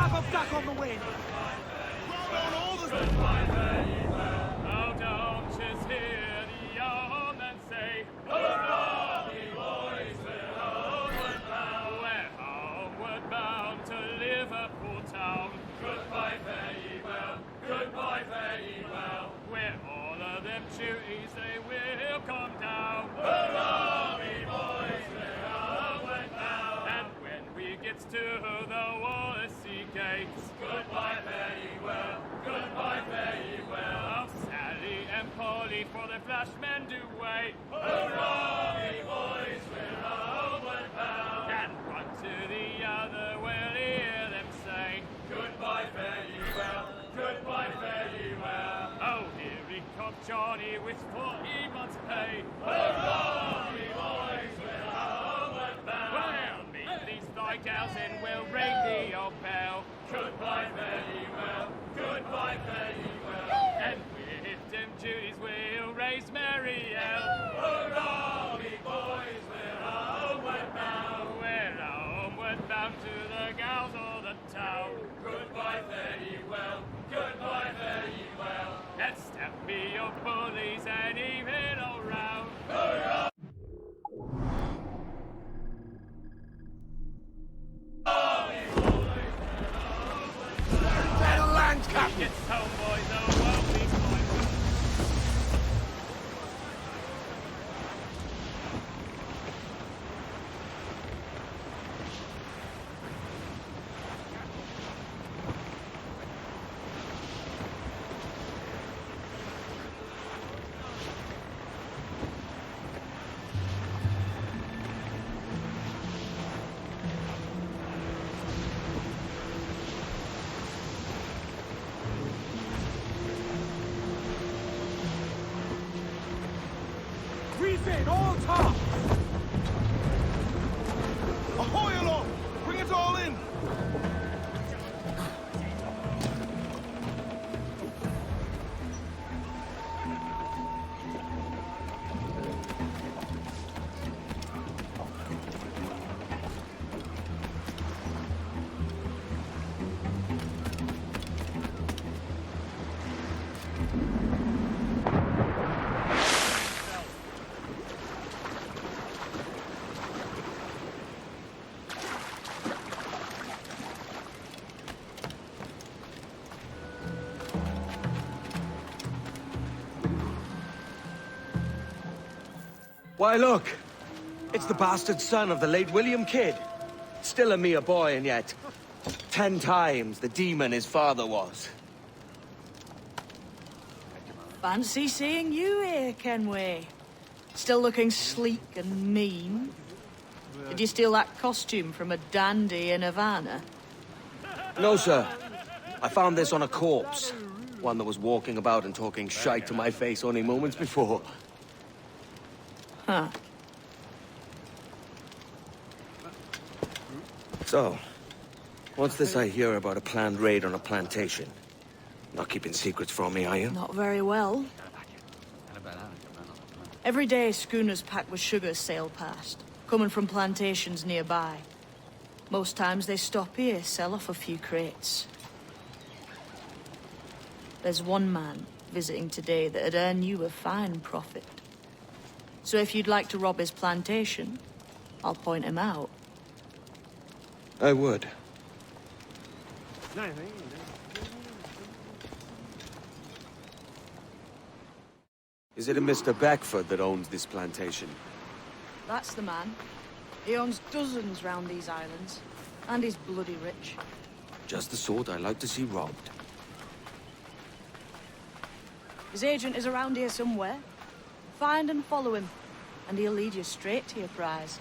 have a back on the wind. Roll on all the... Oh, don't just hear the old man say, hurrah, we boys, we're homeward bound. We're homeward bound to Liverpool town. Goodbye, fare ye well, goodbye, fare ye well. Where all of them duties they will come down. Hurrah, we boys, we're homeward bound. And when we get to the Wallasey gates, goodbye, fare ye well, goodbye, fare ye well. Sally and Polly for the flashmen do wait. Hurrah, we boys, we're homeward bound. And one to the other we'll hear them say, goodbye, fare ye well, goodbye, fare ye well. Oh, here he comes Johnny with 40 months' pay. Hurrah, we boys, we're homeward bound. We'll meet these thy gals and we'll ring the old bell. Goodbye, fare ye well, goodbye, fare ye well. And with them duties we'll raise Marielle. Hurrah, we boys, we're homeward bound. We're homeward bound to the gals of the town. Goodbye, fare ye well, goodbye, fare ye well. Let's step me your bullies and even all round. Hurrah! Better land, Captain! Get home, boys, oh, well, please, boys. Reef in, all top! Ahoy along! Bring it all in! Why, look! It's the bastard son of the late William Kidd. Still a mere boy, and yet 10 times the demon his father was. Fancy seeing you here, Kenway. Still looking sleek and mean. Did you steal that costume from a dandy in Havana? No, sir. I found this on a corpse. One that was walking about and talking shite to my face only moments before. Huh. So, what's this I hear about a planned raid on a plantation? Not keeping secrets from me, are you? Not very well. Every day, schooners packed with sugar sail past, coming from plantations nearby. Most times they stop here, sell off a few crates. There's one man visiting today that'd earn you a fine profit. So if you'd like to rob his plantation, I'll point him out. I would. Is it a Mr. Beckford that owns this plantation? That's the man. He owns dozens round these islands. And he's bloody rich. Just the sort I like to see robbed. His agent is around here somewhere. Find and follow him, and he'll lead you straight to your prize.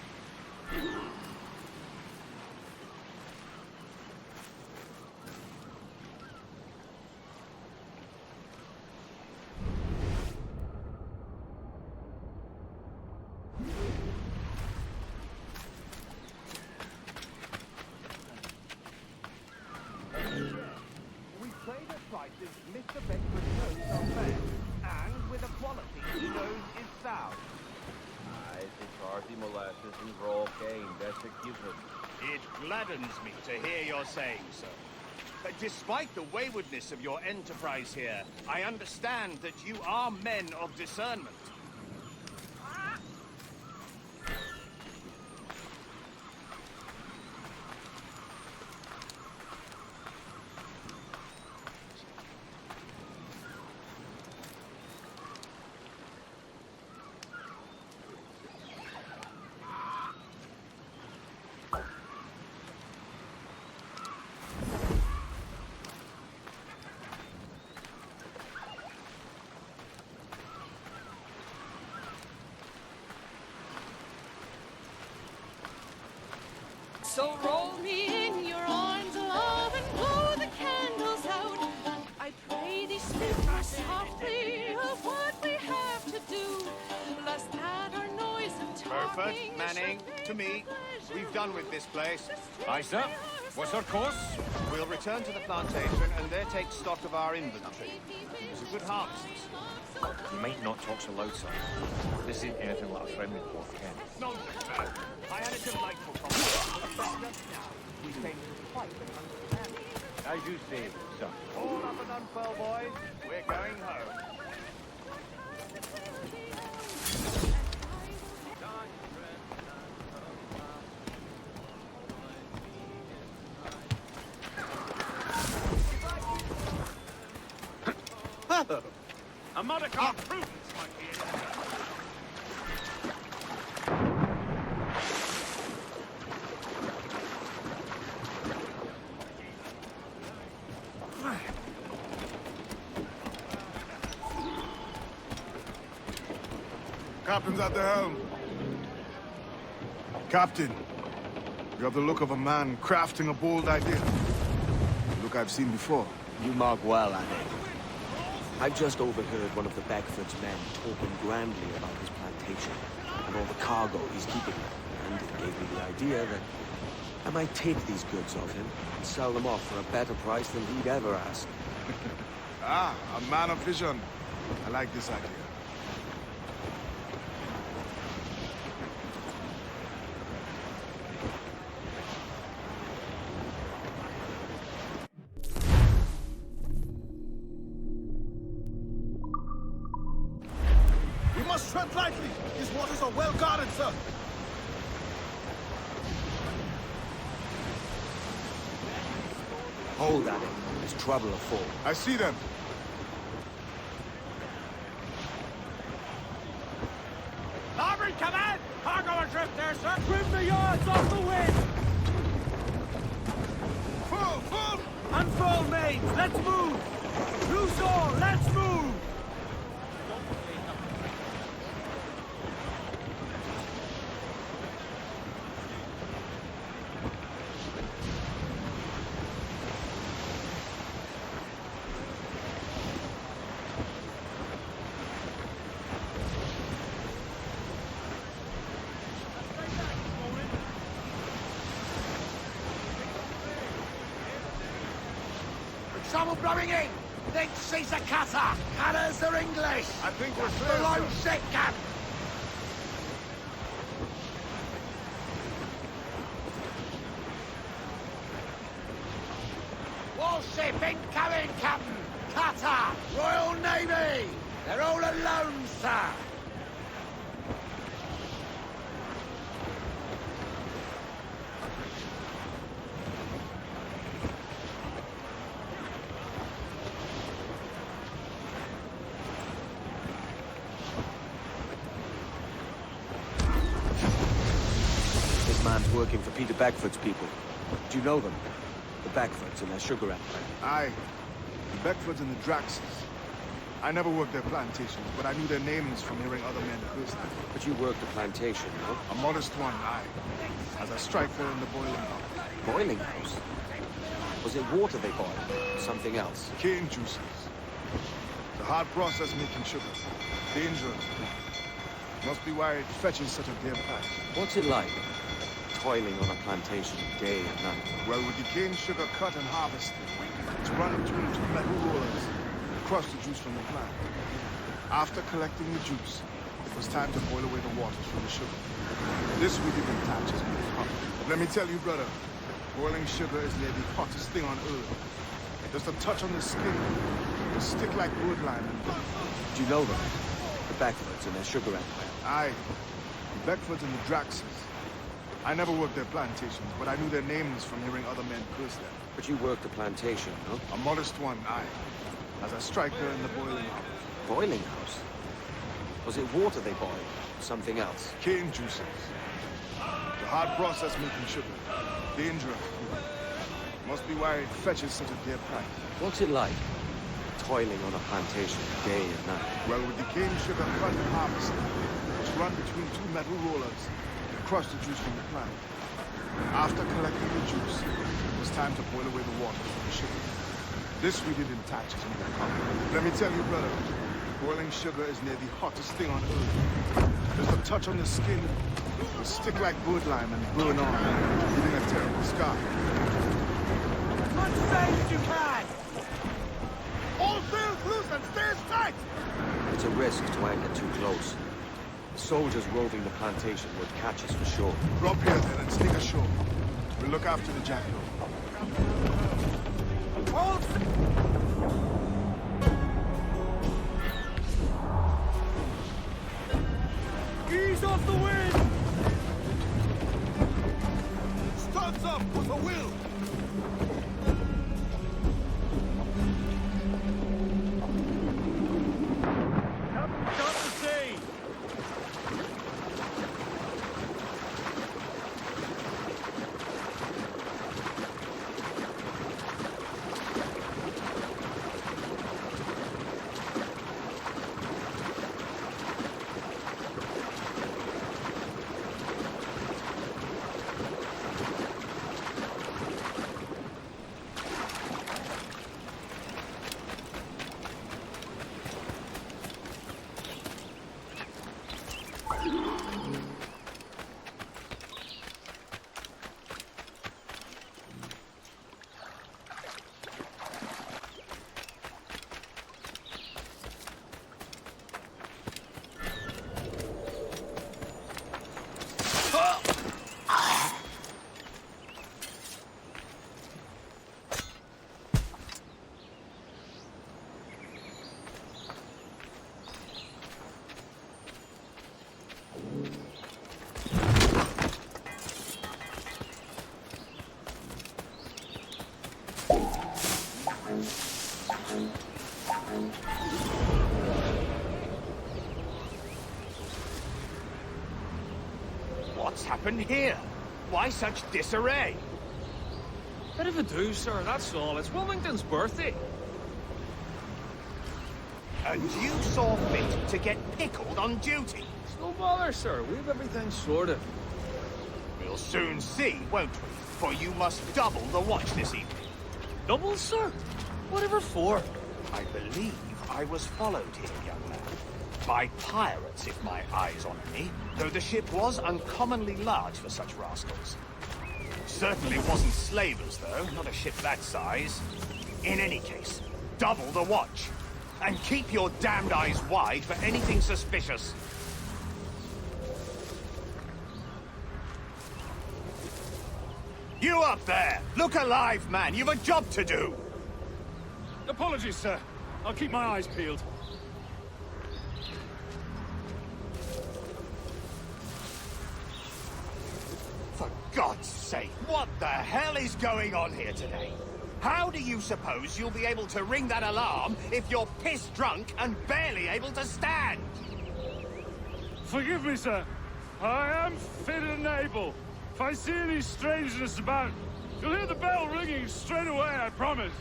We trade at prices Mr. Beckford knows are fair, and with a quality he knows is sound. Aye, it's hearty molasses and raw cane, that's a given. It gladdens me to hear you're saying so. Despite the waywardness of your enterprise here, I understand that you are men of discernment. So roll me in your arms, love, and blow the candles out. I pray thee speak more softly of what we have to do, lest that our noise and Burford, talking Manning, should to me. make pleasure We've done with this place. Aye, sir. What's our course? We'll return to the plantation and there take stock of our inventory. It was a good harvest. You might not talk so loud, sir. This ain't anything like a friendly dwarf, Ken. Nonsense, man. I had a delightful conversation. But just now, we came to quite an understanding. As you say, sir. All up and unfurl, boys. We're going home. A modicum of prudence, my dear. Captain's at the helm. Captain, you have the look of a man crafting a bold idea. The look I've seen before. You mark well at it. I've just overheard one of the Beckford's men talking grandly about his plantation and all the cargo he's keeping, and it gave me the idea that I might take these goods of him and sell them off for a better price than he'd ever ask. Ah, a man of vision. I like this idea. We must tread lightly. These waters are well guarded, sir. Hold at it. There's trouble afoot. I see them. Larboard, come in! Cargo adrift there, sir! Trim the yards off the wind! Full, full! Unfurl mains, let's move! Loose all, let's move! Trouble blowing in! Think she's a cutter! Cutters are English! I think we're clear, Below sir. ship, Cap! Warship incoming, Captain! Cutter! Royal Navy! They're all alone, sir! This man's working for Peter Beckford's people. Do you know them? The Beckfords and their sugar empire. Aye. The Beckfords and the Draxes. I never worked their plantations, but I knew their names from hearing other men curse them. But you worked the plantation, no? A modest one, aye. As a striker in the boiling pot. Boiling house? Was it water they boiled? Or something else? Cane juices. The hard process making sugar. Dangerous. Must be why it fetches such a damn price. What's it like? Toiling on a plantation day and night. Well, with the cane sugar cut and harvested, it's run between two metal rollers and crush the juice from the plant. After collecting the juice, it was time to boil away the waters from the sugar. This we did in batches with hot. Let me tell you, brother, boiling sugar is near the hottest thing on earth. Just a touch on the skin. A stick like wood line. Do you know them? The Beckfords and their sugar empire. Aye. The Beckfords and the Draxes. I never worked their plantations, but I knew their names from hearing other men curse them. But you worked a plantation, no? A modest one, aye. As a striker in the boiling house. Boiling house? Was it water they boiled? Something else? Cane juices. The hard process making sugar. Dangerous. Must be why it fetches such a dear price. What's it like? Toiling on a plantation day and night. Well, with the cane sugar cut and harvested, it's run between two metal rollers to crush the juice from the plant. After collecting the juice, it was time to boil away the water from the sugar. This we did in batches in the cup. Let me tell you, brother, boiling sugar is near the hottest thing on earth. Just a touch on the skin will stick like wood lime and burn on, leaving a terrible scar. As safe as you can! All sails loose and stay tight! It's a risk to anchor too close. The soldiers roving the plantation would catch us for sure. Drop here then and sneak ashore. We'll look after the jackal. Ease off the wind! Studs up with a will! Captain, stop the sea! What's happened here? Why such disarray? Bit of a do, sir, that's all. It's Wilmington's birthday. And you saw fit to get pickled on duty? It's no bother, sir. We've everything sorted. We'll soon see, won't we? For you must double the watch this evening. Double, sir? Whatever for? I believe I was followed here, young man. By pirates, if my eyes honour me, though the ship was uncommonly large for such rascals. Certainly wasn't slavers, though, not a ship that size. In any case, double the watch. And keep your damned eyes wide for anything suspicious. You up there! Look alive, man! You've a job to do! Apologies, sir. I'll keep my eyes peeled. For God's sake, what the hell is going on here today? How do you suppose you'll be able to ring that alarm if you're piss drunk and barely able to stand? Forgive me, sir. I am fit and able. If I see any strangeness about, you'll hear the bell ringing straight away, I promise.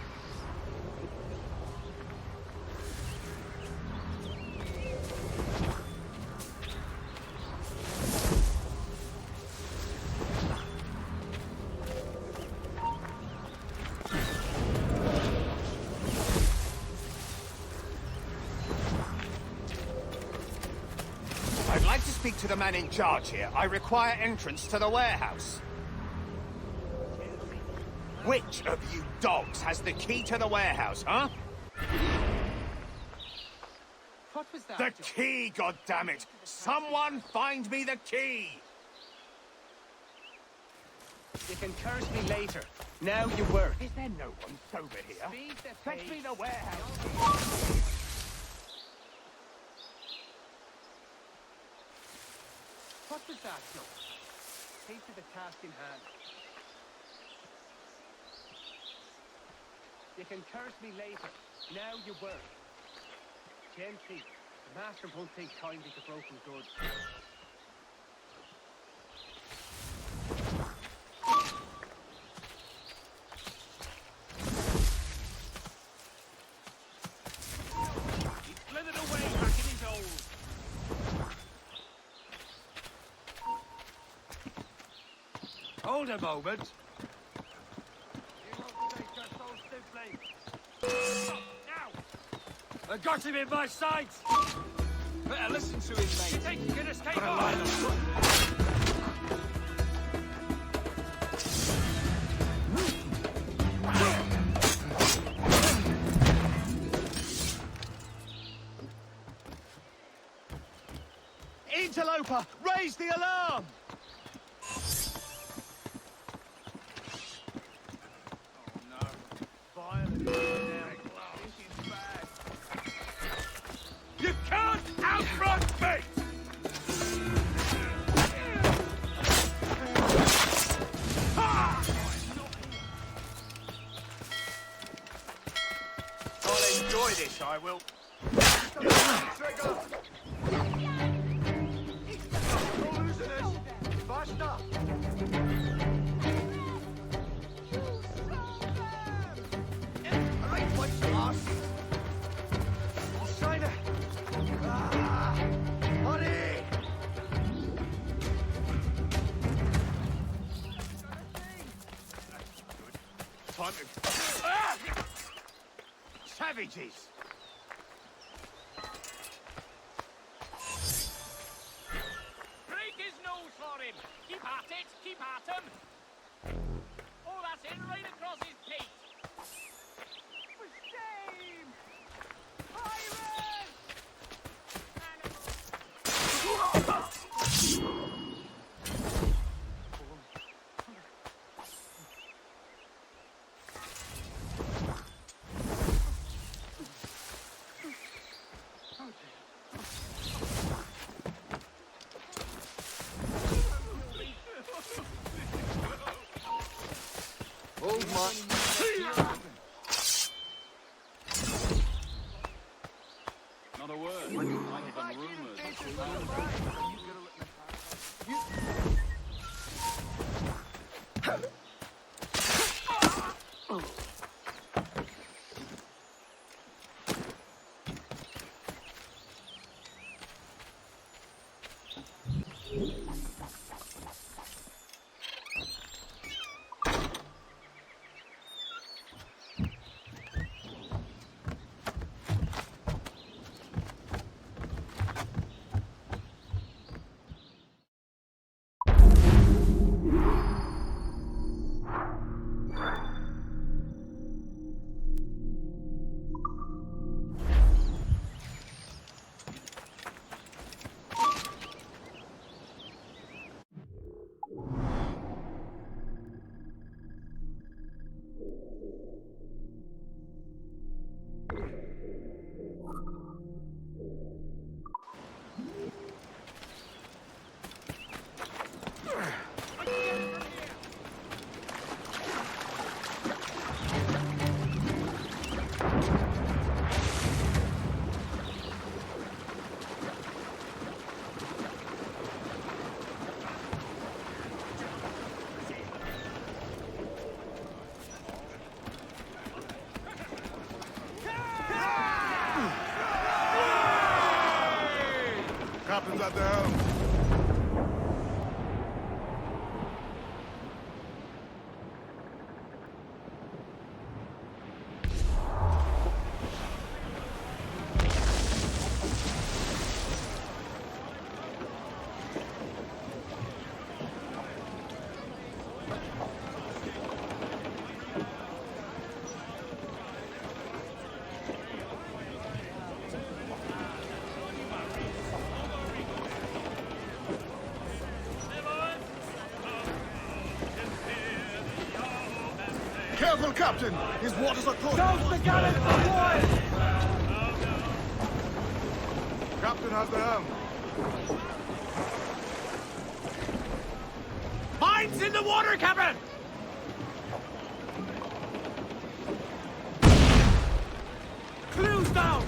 I'd like to speak to the man in charge here. I require entrance to the warehouse. Which of you dogs has the key to the warehouse, huh? What was that? The key, goddammit! Someone find me the key! You can curse me later. Now you work. Is there no one sober here? Feed the Fetch me face. the warehouse. What was that, Joe? Taste of the task in hand. You can curse me later. Now you work. Gently. The master won't take kindly to broken goods. He's slithered away back in his hole. Hold a moment. You want to take us so simply? Now! I got him in my sights! Better listen to him, mate. You think you can escape? Got a line of foot. Interloper! Raise the alarm! Oh no. Violent now. This is bad. You can't outrun me! Ha! I'll enjoy this, I will. Trigger! Savages! Break his nose for him! Keep at it! Keep at him! Oh, that's it! Right across his pate! For shame! Pirates! Not a word. I have rumors. Captain's at the helm. Careful, Captain! His waters are close! Douse the gallants for one! Captain has the helm. Mines in the water, Captain! Clews down!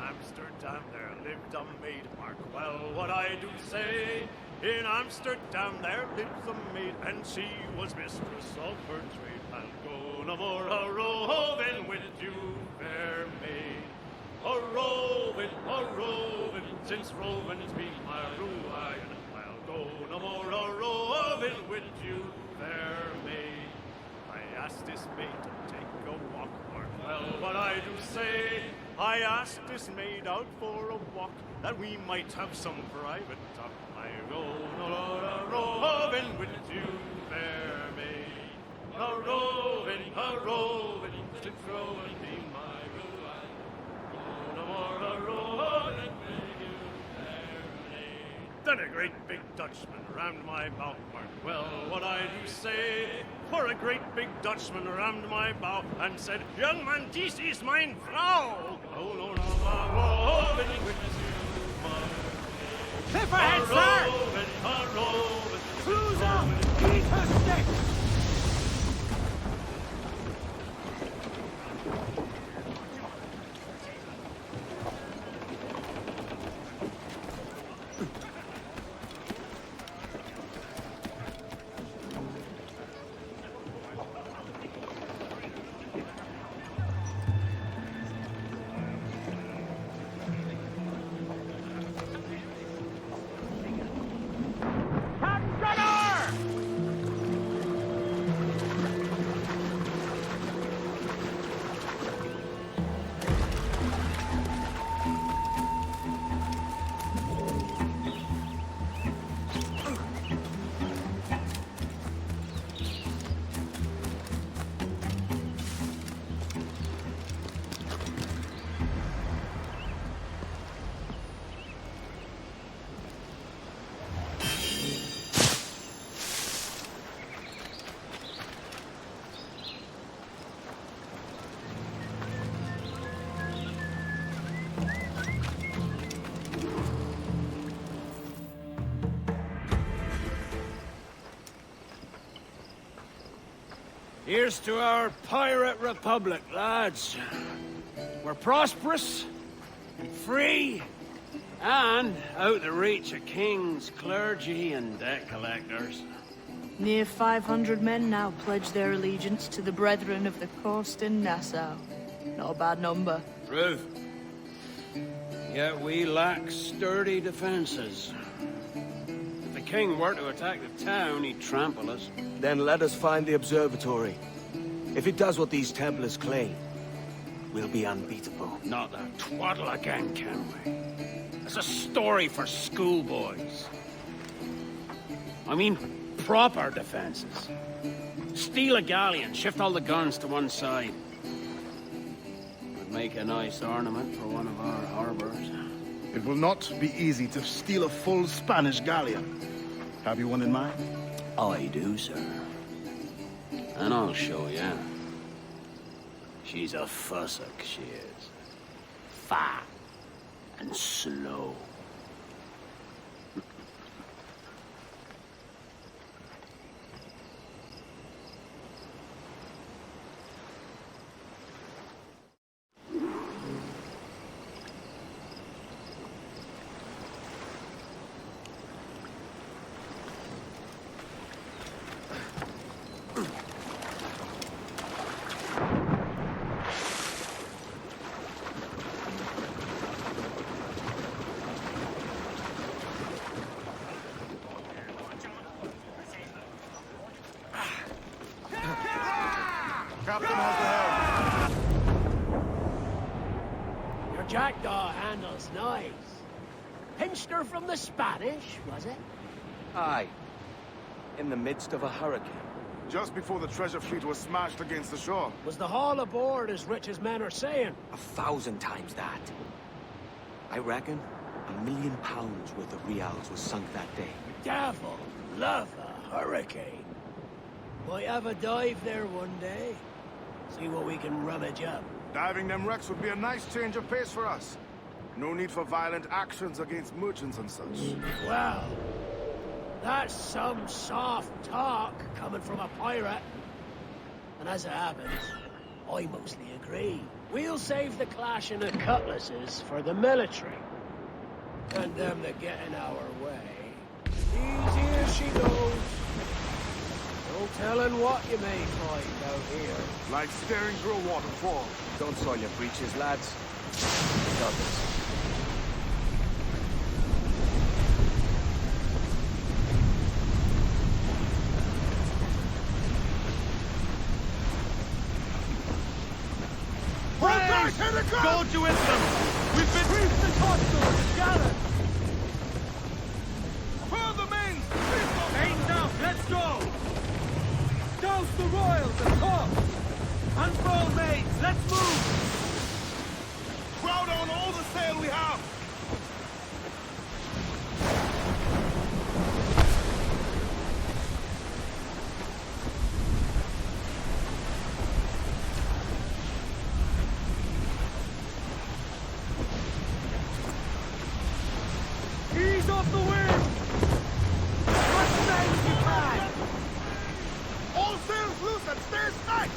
Amsterdam there lived a maid, mark well what I do say. In Amsterdam there lives a maid, and she was mistress of her trade. I'll go no more a-roving with you, fair maid. A-roving, since roving's been my ruin. I'll go no more a-roving with you, fair maid. I asked this maid to take a walk, mark well what I do say. I asked this maid out for a walk, that we might have some private talk. I go no a-roving with you, fair maid. A-roving, since roving be my ruin. Go no more a-roving with you, fair maid. Then a great big Dutchman rammed my bow, mark well what I do say. For a great big Dutchman rammed my bow and said, "Young man, this is mine Frau." Oh, no, a-roving with you, my Cliff ahead, sir! a-roving, Cruise up! Eat her stick! Here's to our pirate republic, lads. We're prosperous, and free, and out the reach of kings, clergy, and debt collectors. Near 500 men now pledge their allegiance to the Brethren of the Coast in Nassau. Not a bad number. Truth. Yet we lack sturdy defenses. If the king were to attack the town, he'd trample us. Then let us find the Observatory. If it does what these Templars claim, we'll be unbeatable. Not that twaddle again, Kenway. It's a story for schoolboys. I mean, proper defenses. Steal a galleon, shift all the guns to one side. Would make a nice ornament for one of our harbors. It will not be easy to steal a full Spanish galleon. Have you one in mind? I do, sir. And I'll show you. She's a fussock, she is. Fat and slow. Captain has the helm. Your jackdaw handles nice. Pinched her from the Spanish, was it? Aye. In the midst of a hurricane. just before the treasure fleet was smashed against the shore. Was the haul aboard as rich as men are saying? 1,000 times that. I reckon £1 million worth of reals was sunk that day. Devil love a hurricane. Might have a dive there one day. See what we can rummage up. Diving them wrecks would be a nice change of pace for us. No need for violent actions against merchants and such. Well, that's some soft talk coming from a pirate. And as it happens, I mostly agree. We'll save the clashing of cutlasses for the military. And them that get in our way. Easy as she goes. No telling what you may find out here. Like staring through a waterfall. Don't soil your breeches, lads. Got this. Go to them! We've been briefed the torch, gather! Further mains! Mains out, let's go! Douse the royals and corps! Unfurl mains, let's move! Crowd on all the sail we have! Ease off the wind! What sails you can! All sails loose and stay tight!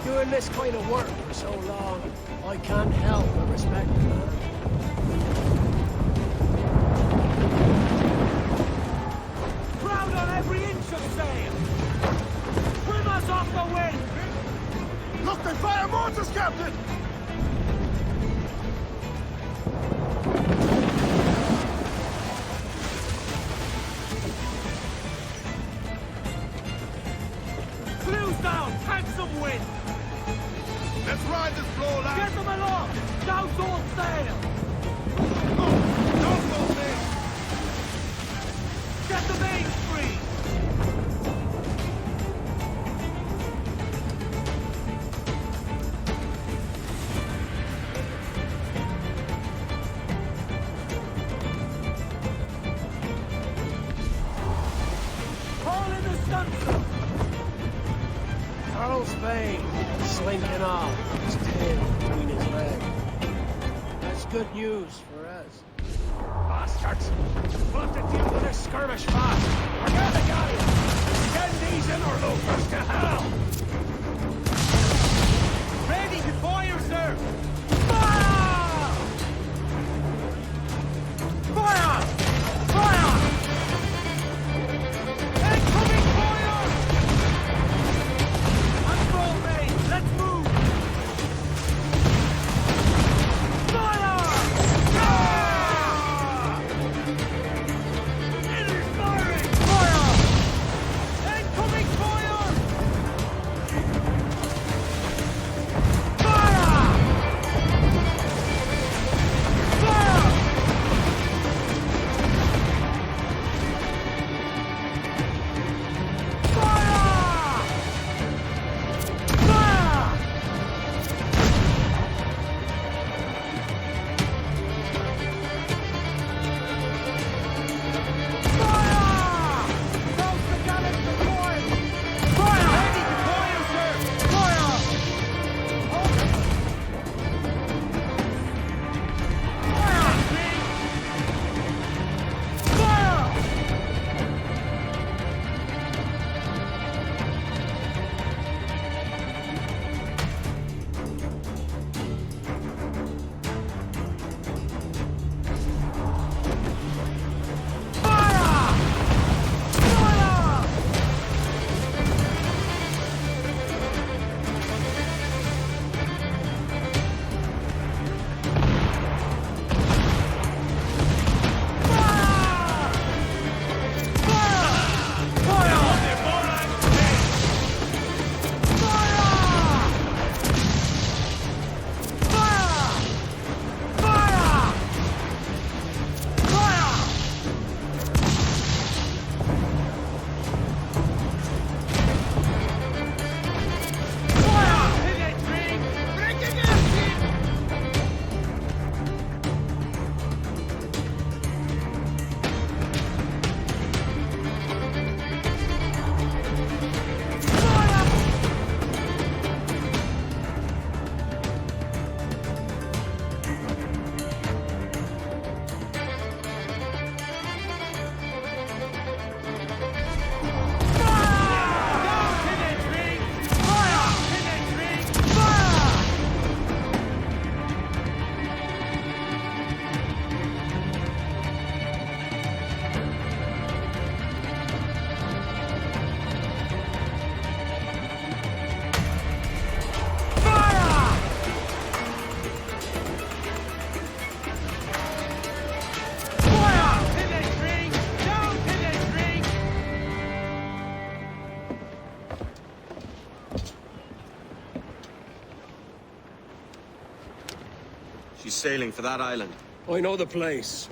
Doing this kind of work for so long, I can't help but respect the man. Crowd on every inch of sail! Swim us off the wind! Look, they fire mortars, Captain! Clews down! Pack some wind! Let's ride this blow, lads! Get them along! Douse all sail! Don't go there! Get the mains free! Miles' vein, slinking off, his tail between his legs. That's good news for us. Bastards! We'll have to deal with this skirmish fast. Forget the galleon! Send these interlopers to hell! Ready to fire, sir! Fire! Fire! Fire! Incoming fire! Unroll, mate! Let's move! Fire! Enemy's firing! Fire! Incoming fire! She's sailing for that island. I know the place.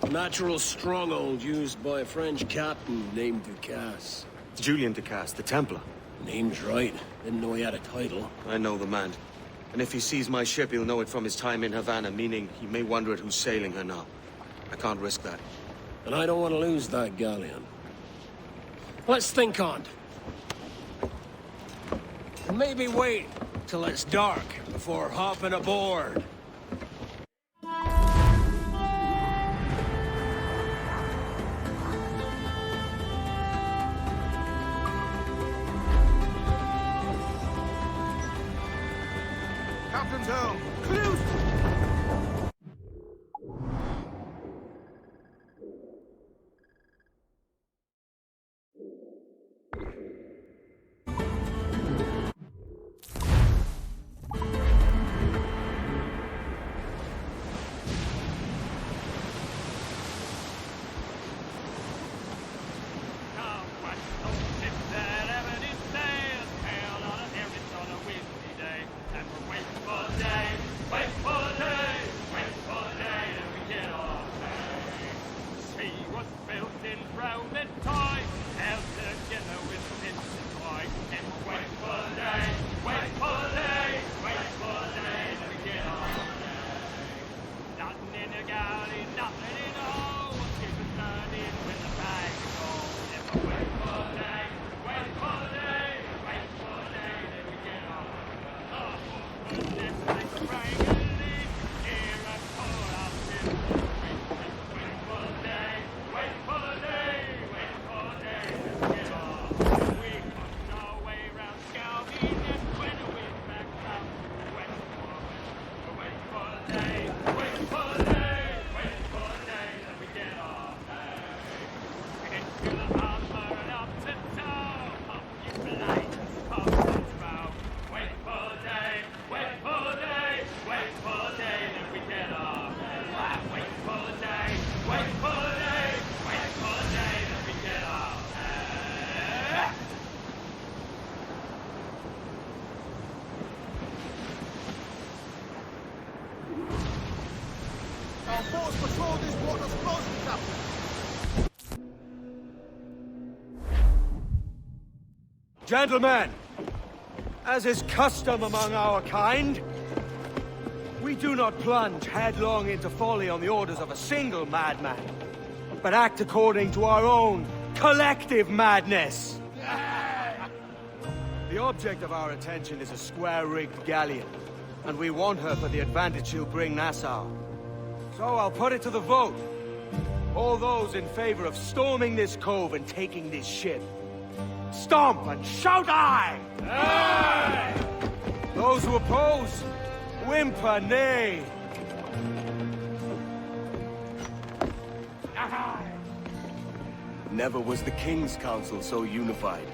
A natural stronghold used by a French captain named Ducasse. Julian Ducasse, the Templar. Name's right. Didn't know he had a title. I know the man. And if he sees my ship, he'll know it from his time in Havana, meaning he may wonder at who's sailing her now. I can't risk that. And I don't want to lose that galleon. Let's think on it. And maybe wait till it's dark before hopping aboard. Captain's helm! Clues! Wait for force patrol these waters closely, Captain. Gentlemen, as is custom among our kind, we do not plunge headlong into folly on the orders of a single madman, but act according to our own collective madness. The object of our attention is a square-rigged galleon, and we want her for the advantage she'll bring Nassau. So I'll put it to the vote. All those in favor of storming this cove and taking this ship, stomp and shout aye! Aye! Those who oppose, whimper nay. Never was the King's Council so unified.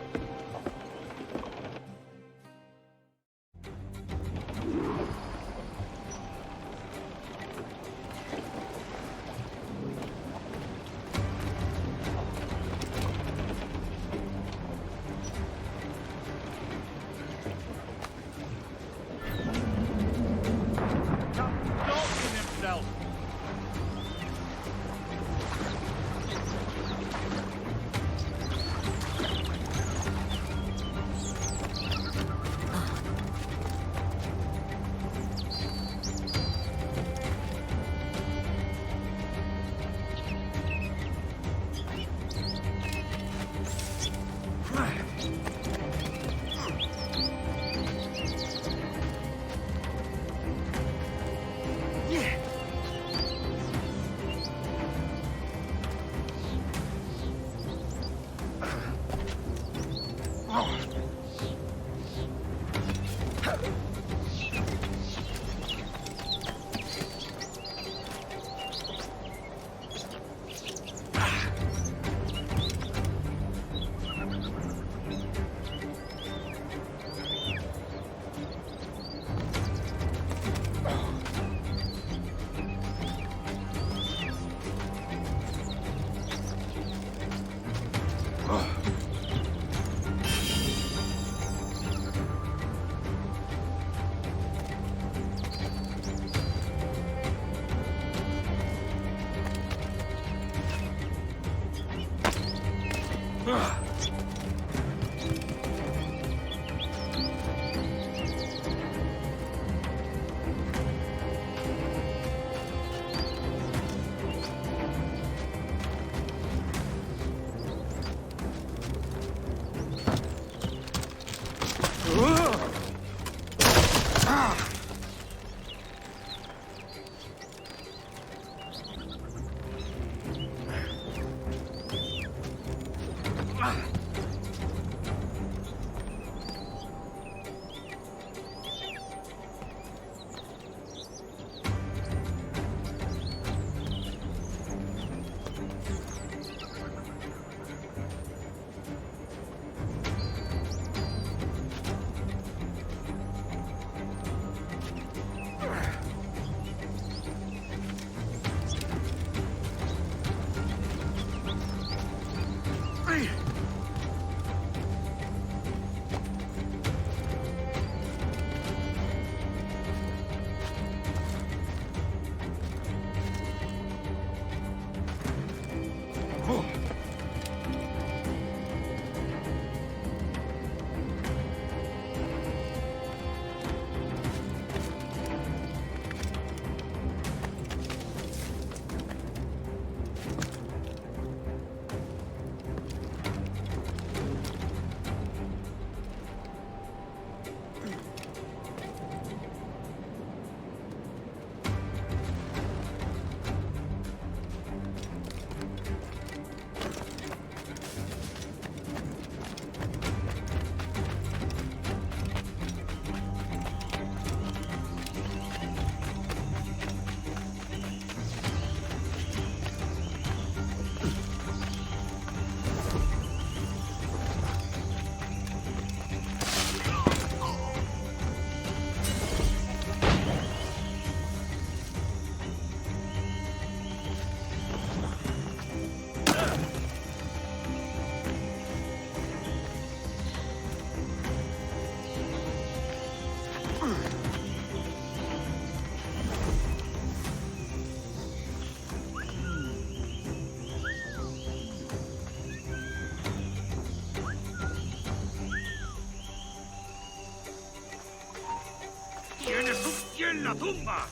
una tumba!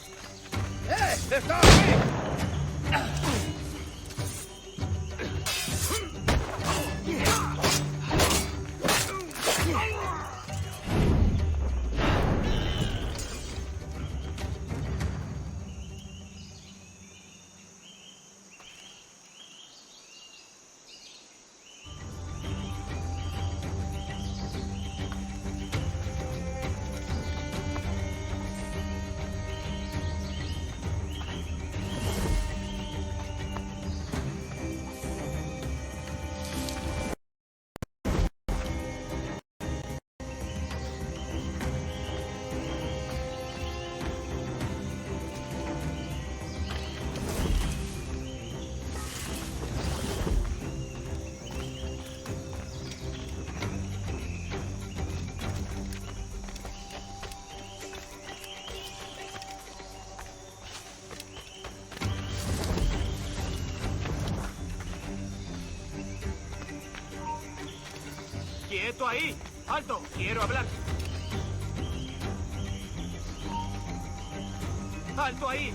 ¡Está aquí! ¡Quieto ahí! ¡Alto! ¡Quiero hablar! ¡Alto ahí!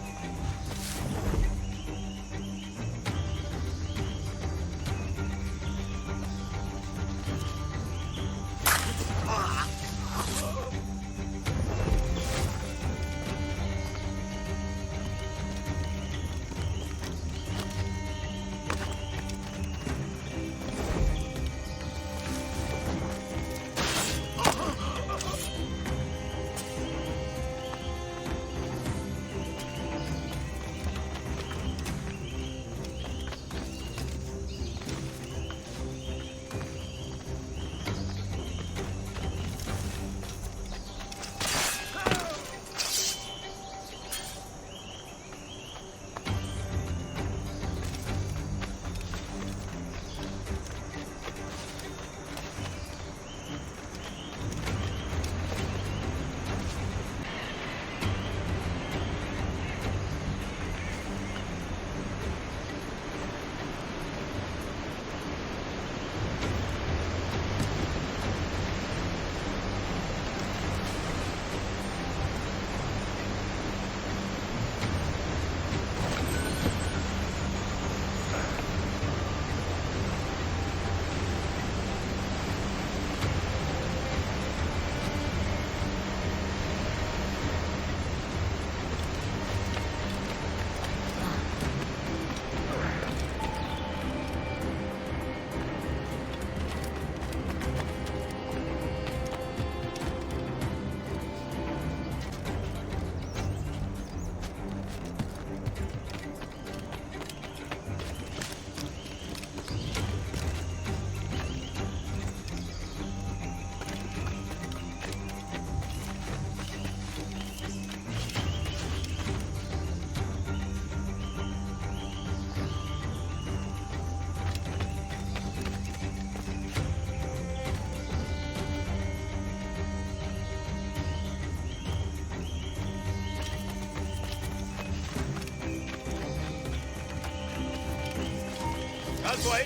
¡Alto ahí!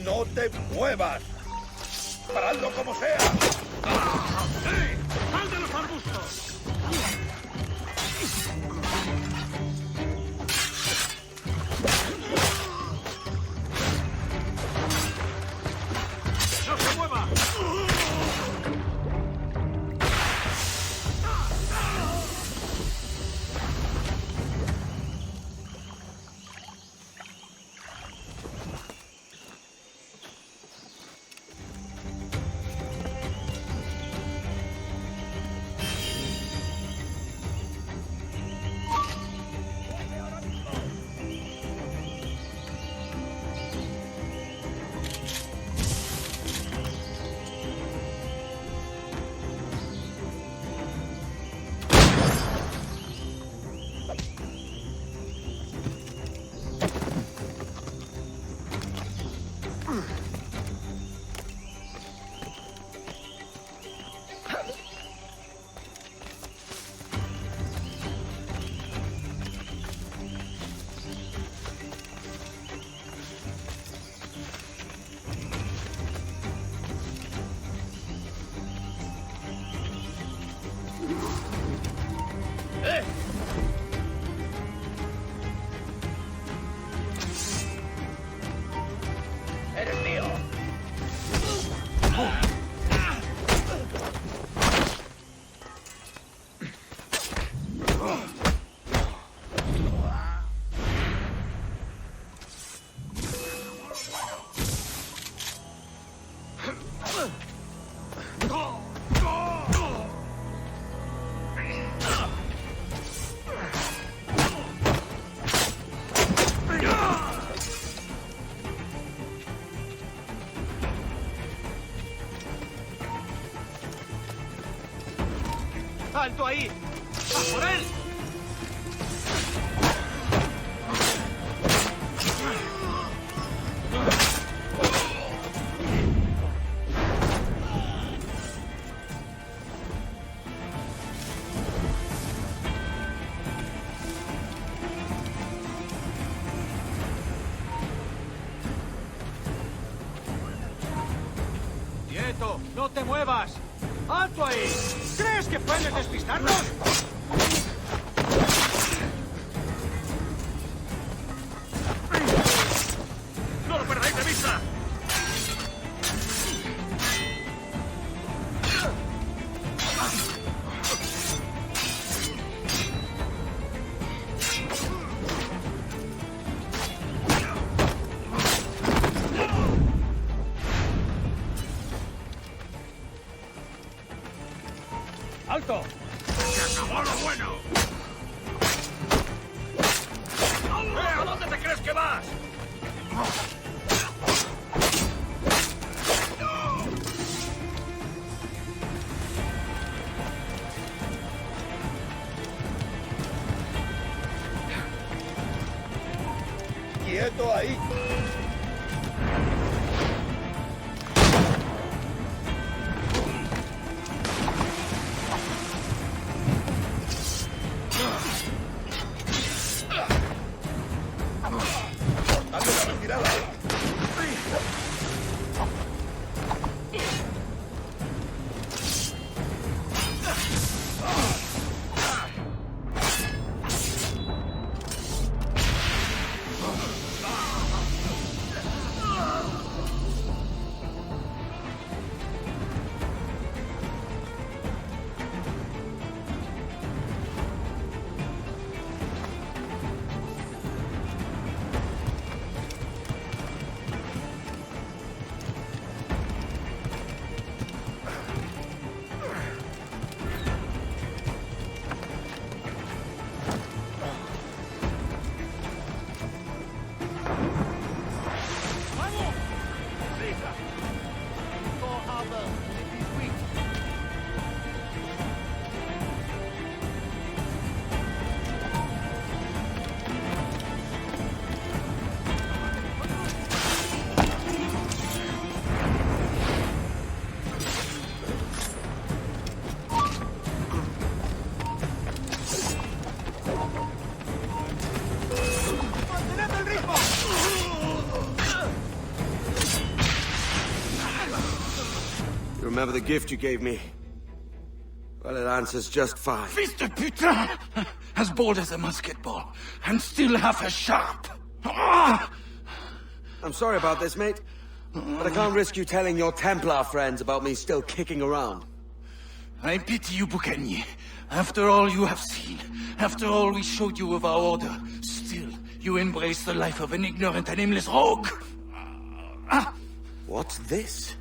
¡No te muevas! ¡Paradlo como sea! ¡Sí! ¡Sal de los arbustos! ¡Alto ahí! ¡A por él! ¡Quieto! ¡No te muevas! ¡Alto ahí! ¿Crees que puedes despistarnos? ¡No lo perdáis de vista! ¡Alto! ¡Se acabó lo bueno! ¿A dónde te crees que vas? ¡Quieto ahí! ¡Dale la retirada! Remember the gift you gave me? Well, it answers just fine. Fils de putain! As bold as a musket ball, and still half as sharp. Ah! I'm sorry about this, mate. But I can't risk you telling your Templar friends about me still kicking around. I pity you, Boucanier. After all you have seen, after all we showed you of our order, still you embrace the life of an ignorant and aimless rogue. What's this?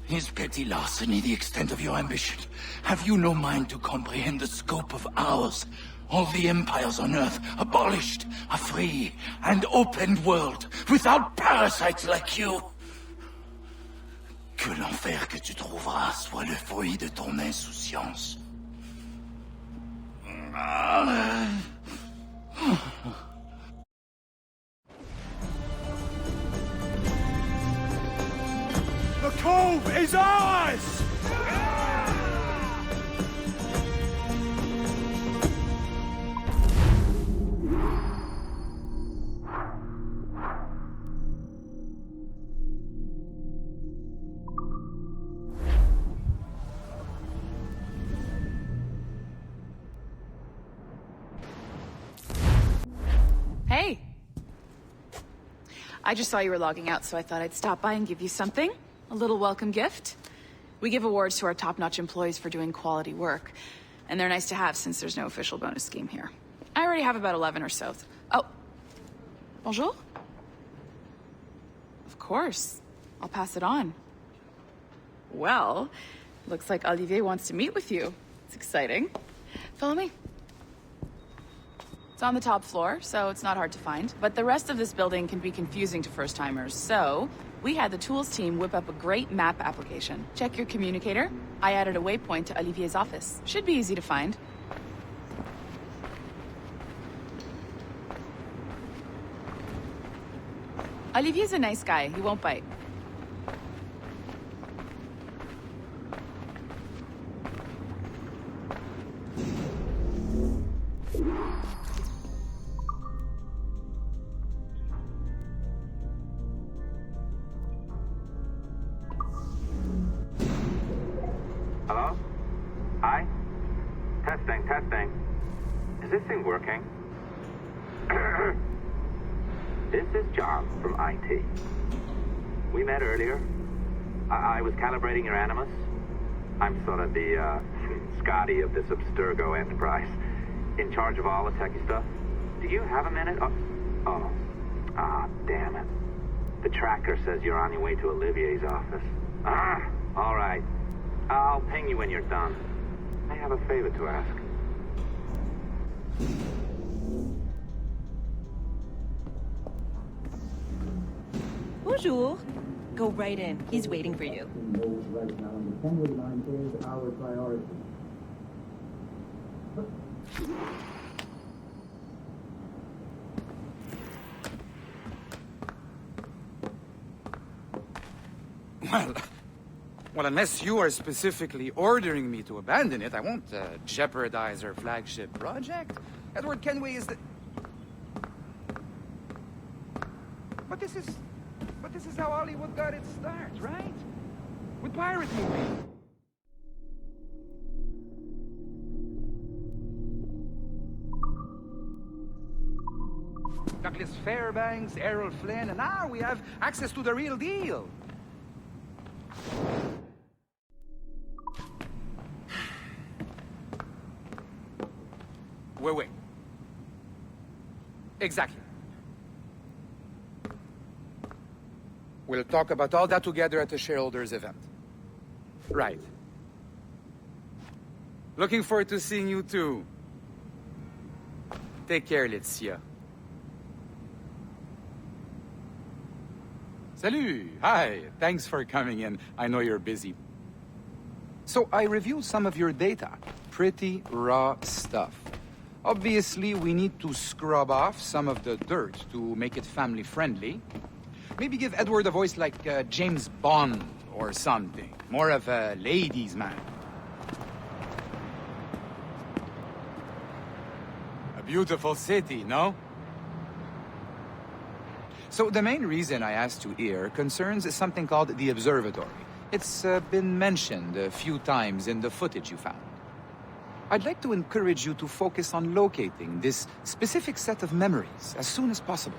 Is petty larceny the extent of your ambition? Have you no mind to comprehend the scope of ours? All the empires on Earth abolished, a free and open world, without parasites like you. Que l'enfer que tu trouveras soit le fruit de ton insouciance. The cove is ours! Hey! I just saw you were logging out, so I thought I'd stop by and give you something. A little welcome gift. We give awards to our top-notch employees for doing quality work, and they're nice to have since there's no official bonus scheme here. I already have about 11 or so. Oh. Bonjour? Of course. I'll pass it on. Well, looks like Olivier wants to meet with you. It's exciting. Follow me. It's on the top floor, so it's not hard to find. But the rest of this building can be confusing to first-timers, so We had the tools team whip up a great map application. Check your communicator. I added a waypoint to Olivier's office. Should be easy to find. Olivier's a nice guy. He won't bite. Hello? Hi? Testing. Is this thing working? This is John from IT. We met earlier. I was calibrating your Animus. I'm sort of the, Scotty of this Abstergo Enterprise. In charge of all the techie stuff. Do you have a minute? Damn it. The tracker says you're on your way to Olivier's office. All right. I'll ping you when you're done. I have a favor to ask. Bonjour. Go right in. He's waiting for you. Well, unless you are specifically ordering me to abandon it, I won't jeopardize our flagship project. Edward Kenway is the... But this is how Hollywood got its start, right? With pirate movies. Douglas Fairbanks, Errol Flynn, and now we have access to the real deal. Wait. Exactly. We'll talk about all that together at the shareholders event. Right. Looking forward to seeing you too. Take care, Laetitia. Salut! Hi! Thanks for coming in. I know you're busy. So I reviewed some of your data. Pretty raw stuff. Obviously, we need to scrub off some of the dirt to make it family-friendly. Maybe give Edward a voice like James Bond or something. More of a ladies' man. A beautiful city, no? So the main reason I asked you here concerns something called the Observatory. It's been mentioned a few times in the footage you found. I'd like to encourage you to focus on locating this specific set of memories as soon as possible.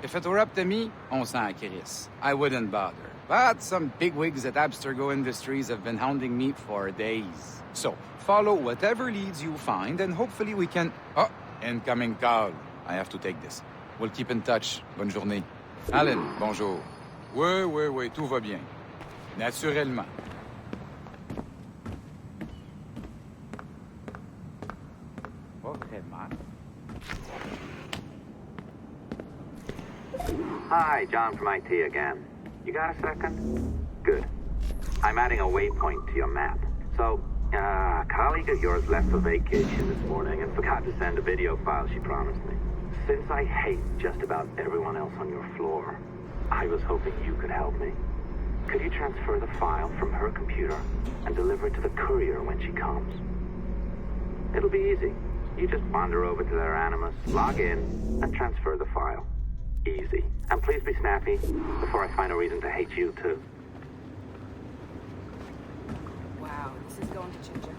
If it were up to me, on s'en crisse. I wouldn't bother. But some bigwigs at Abstergo Industries have been hounding me for days. So, follow whatever leads you find, and hopefully we can... Oh, incoming call. I have to take this. We'll keep in touch. Bonne journée. Alan, bonjour. Oui, tout va bien. Naturellement. Hi, John from IT again. You got a second? Good. I'm adding a waypoint to your map. So, a colleague of yours left for vacation this morning and forgot to send a video file she promised me. Since I hate just about everyone else on your floor, I was hoping you could help me. Could you transfer the file from her computer and deliver it to the courier when she comes? It'll be easy. You just wander over to their Animus, log in, and transfer the file. Easy. And please be snappy before I find a reason to hate you too. Wow, this is going to change everything.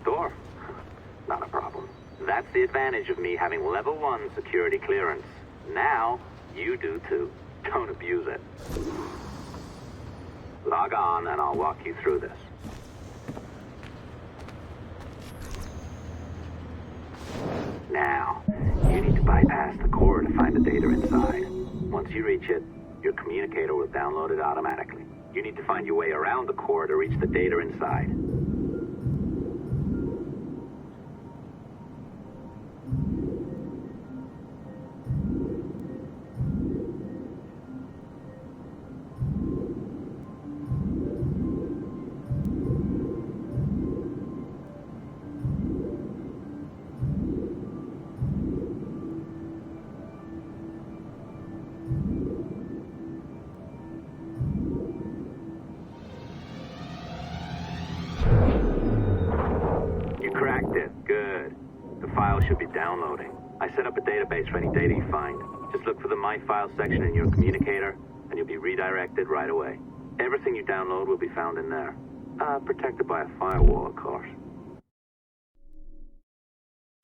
Front door? Not a problem. That's the advantage of me having level 1 security clearance. Now, you do too. Don't abuse it. Log on and I'll walk you through this. Now, you need to bypass the core to find the data inside. Once you reach it, your communicator will download it automatically. You need to find your way around the core to reach the data inside. Should be downloading. I set up a database for any data you find. Just look for the My Files section in your communicator, and you'll be redirected right away. Everything you download will be found in there. Protected by a firewall, of course.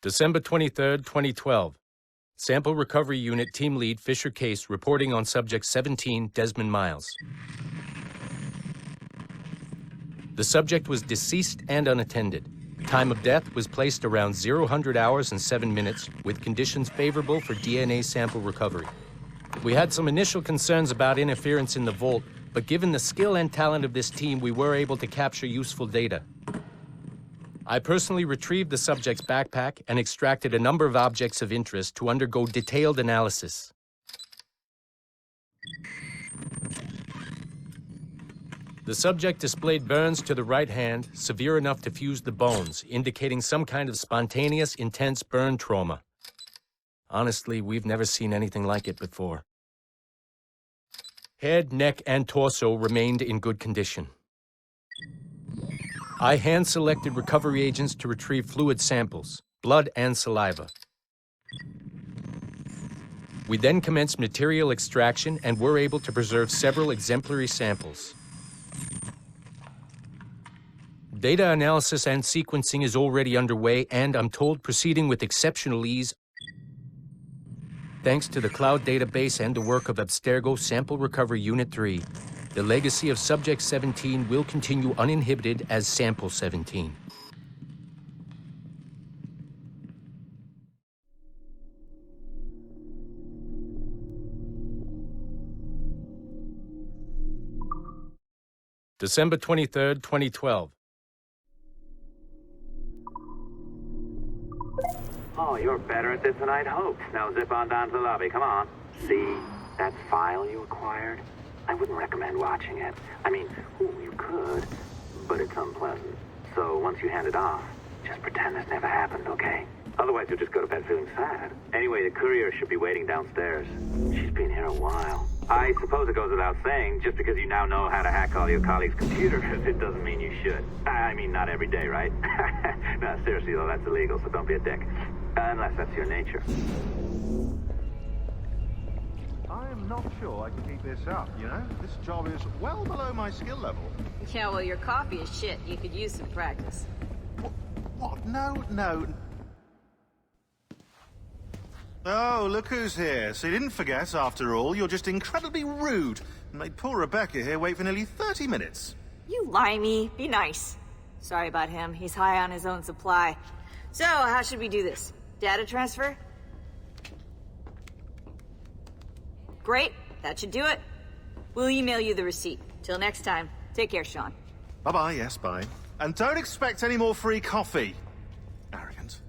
December 23rd, 2012. Sample Recovery Unit Team Lead Fisher Case reporting on Subject 17, Desmond Miles. The subject was deceased and unattended. Time of death was placed around 0000 hours and 7 minutes, with conditions favorable for DNA sample recovery. We had some initial concerns about interference in the vault, but given the skill and talent of this team, we were able to capture useful data. I personally retrieved the subject's backpack and extracted a number of objects of interest to undergo detailed analysis. The subject displayed burns to the right hand, severe enough to fuse the bones, indicating some kind of spontaneous, intense burn trauma. Honestly, we've never seen anything like it before. Head, neck, and torso remained in good condition. I hand-selected recovery agents to retrieve fluid samples, blood and saliva. We then commenced material extraction and were able to preserve several exemplary samples. Data analysis and sequencing is already underway, and I'm told proceeding with exceptional ease thanks to the cloud database and the work of Abstergo Sample Recovery Unit 3. The legacy of Subject 17 will continue uninhibited as Sample 17. December 23rd, 2012. Oh, you're better at this than I'd hoped. Now zip on down to the lobby. Come on. See that file you acquired? I wouldn't recommend watching it. I mean, you could, but it's unpleasant. So once you hand it off, just pretend this never happened, okay? Otherwise, you'll just go to bed feeling sad. Anyway, the courier should be waiting downstairs. She's been here a while. I suppose it goes without saying, just because you now know how to hack all your colleagues' computers, it doesn't mean you should. I mean, not every day, right? No, seriously, though, that's illegal, so don't be a dick. Unless that's your nature. I am not sure I can keep this up, you know? This job is well below my skill level. Yeah, well, your coffee is shit. You could use some practice. What? No. Oh, look who's here. So you didn't forget, after all. You're just incredibly rude. And made poor Rebecca here wait for nearly 30 minutes. You limey. Be nice. Sorry about him. He's high on his own supply. So, how should we do this? Data transfer? Great. That should do it. We'll email you the receipt. Till next time. Take care, Sean. Bye-bye, yes, bye. And don't expect any more free coffee. Arrogant.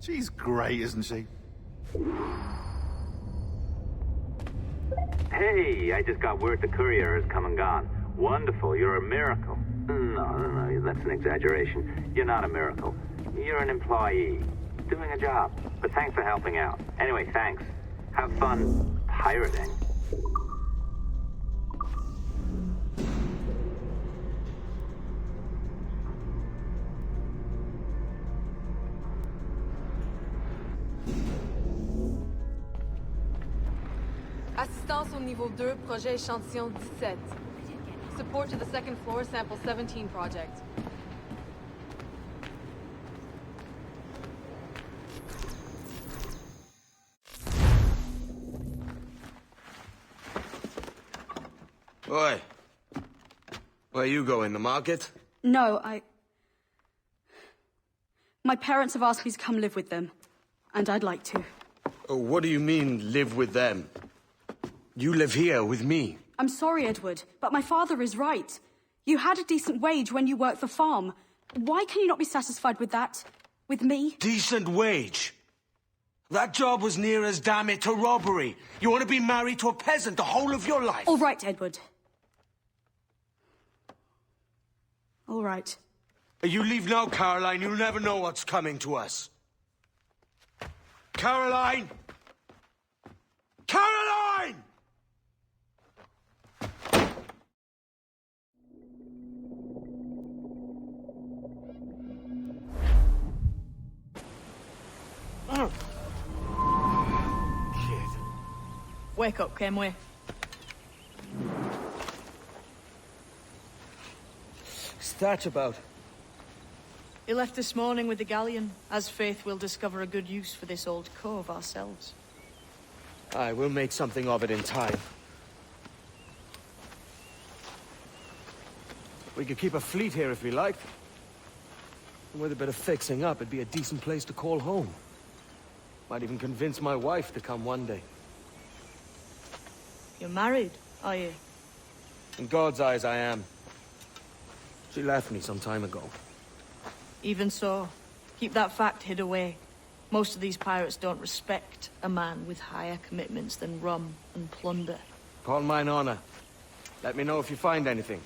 She's great, isn't she? Hey, I just got word the courier has come and gone. Wonderful, you're a miracle. No, that's an exaggeration. You're not a miracle. You're an employee, doing a job. But thanks for helping out. Anyway, thanks. Have fun pirating. Assistance au niveau 2, projet échantillon 17. Support to the second floor, sample 17 project. Oi. Where you going, the market? No, my parents have asked me to come live with them, and I'd like to. Oh, what do you mean, live with them? You live here with me. I'm sorry, Edward, but my father is right. You had a decent wage when you worked the farm. Why can you not be satisfied with that? With me? Decent wage? That job was near as, damn it, to robbery. You want to be married to a peasant the whole of your life? All right, Edward. All right. You leave now, Caroline. You'll never know what's coming to us. Caroline! Caroline! Wake up, Kenway. What's that about? He left this morning with the galleon. As faith, we'll discover a good use for this old cove ourselves. Aye, we'll make something of it in time. We could keep a fleet here if we liked. And with a bit of fixing up, it'd be a decent place to call home. Might even convince my wife to come one day. You're married, are you? In God's eyes, I am. She left me some time ago. Even so, keep that fact hid away. Most of these pirates don't respect a man with higher commitments than rum and plunder. Call mine honor. Let me know if you find anything.